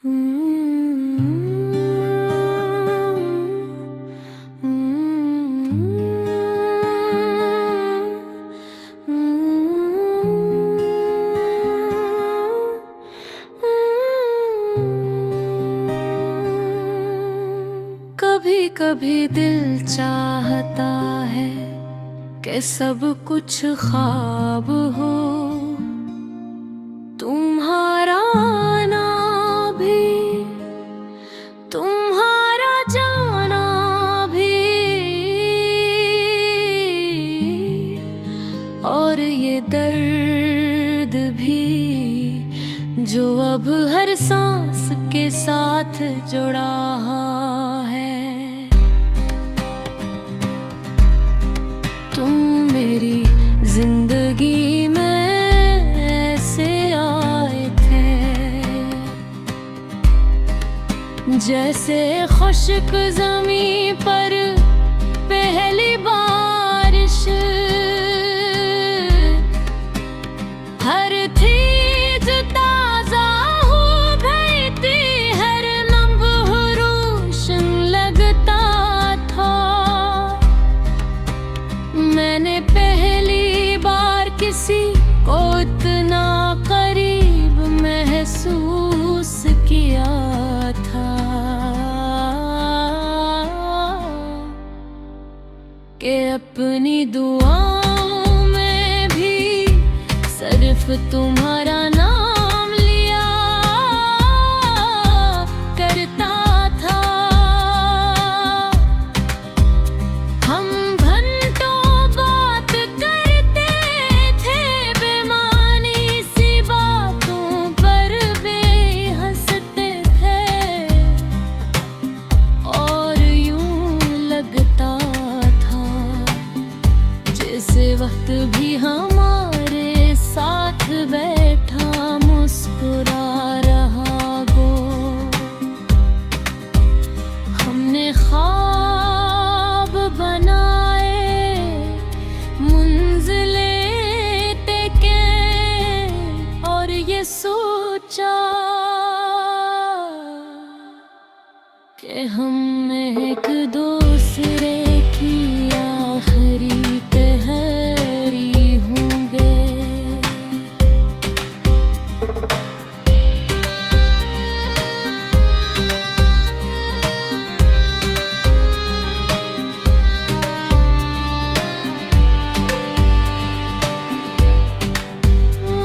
कभी कभी दिल चाहता है कि सब कुछ ख्वाब हो, तुम्हारा आना भी, तुम्हारा जाना भी, और ये दर्द भी जो अब हर सांस के साथ जुड़ा है। तुम मेरी जिंदगी में ऐसे आए थे जैसे खुश्क ज़मीं पर पहली बारिश, हर चीज ताजा हो गई थी, हर लम्हा रोशन लगता था। मैंने पहली बार किसी को इतना करीब महसूस किया था कि अपनी दुआओं में भी सिर्फ तुम्हारा नाम लिया करता था। हम घंटों बात करते थे बेमानी सी बातों पर बेहंसते थे, और यूं लगता था जिस वक्त भी हमारे साथ बैठा मुस्कुरा रहा गो। हमने ख्वाब बनाए, मंजिलें टेके, और ये सोचा कि हम एक दूसरे की आखिरी पहरी होंगे।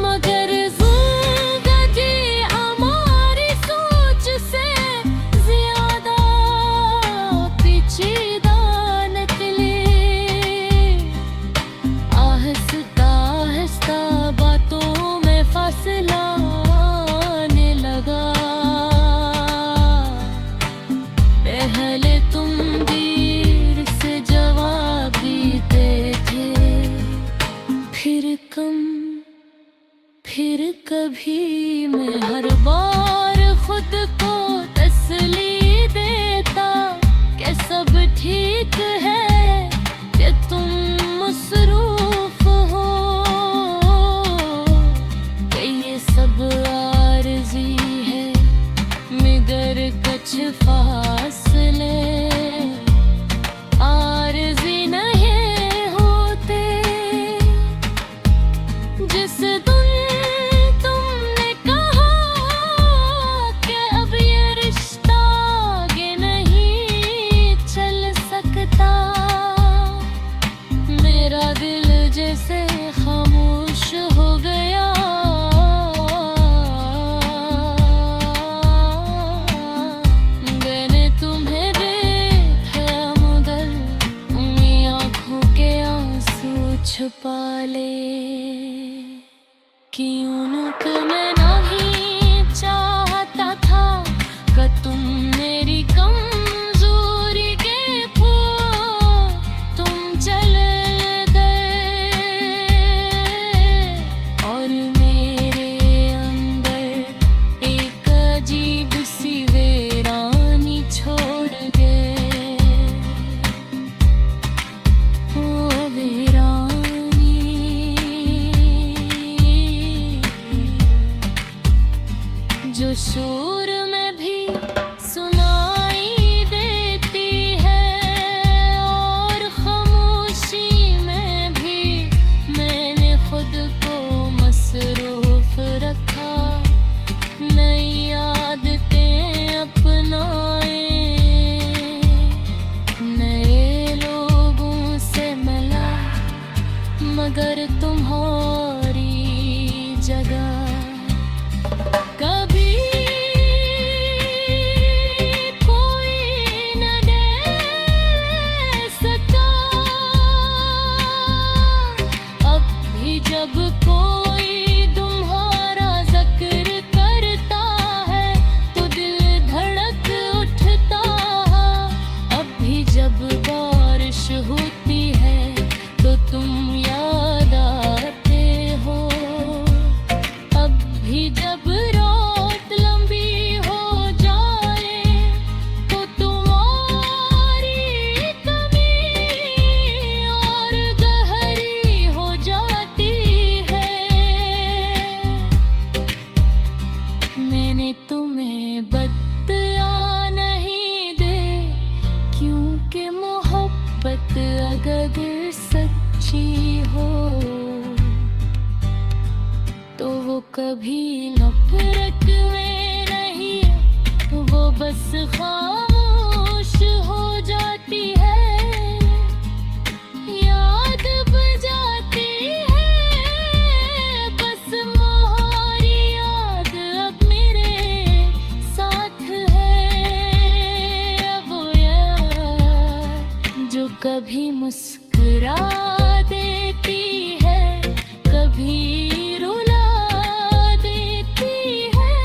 मगर जिंदगी हमारी सोच से ज्यादा सुनाई देती है, और खामोशी में भी मैंने खुद को मसरूफ रखा। नई आदतें अपनाए, नए लोगों से मिला, मगर तुम्हारी जगह कभी कोई न दे सका। अब भी जब कोई तुम्हारा जिक्र करता है तो दिल धड़क उठता। अब भी जब बारिश होती है तो तुम याद आते हो। अब भी जब रात लंबी हो जाए तो तुम्हारी कमी और गहरी हो जाती है। मैंने तुम्हें बत्तियाँ नहीं दे, क्योंकि मोहब्बत अगर सच्ची हो तो वो कभी नफरत में नहीं, वो बस खामोश हो जाती है। याद बजाती है बस तुम्हारी याद, अब मेरे साथ है। वो याद जो कभी मुस्कुरा देती है, कभी रुला देती है।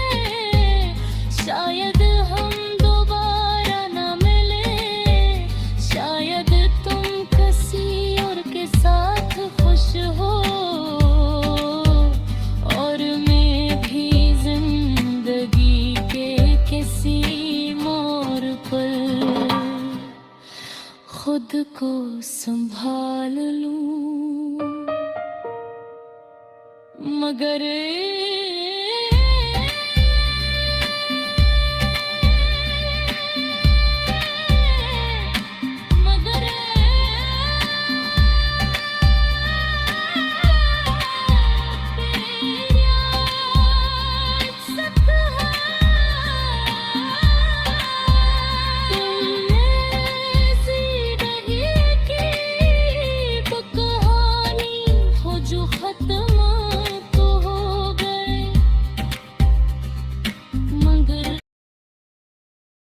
शायद हम दोबारा न मिले, शायद तुम किसी और के साथ खुश हो, और मैं भी जिंदगी के किसी मोड़ पर खुद को संभाल लूं। मगर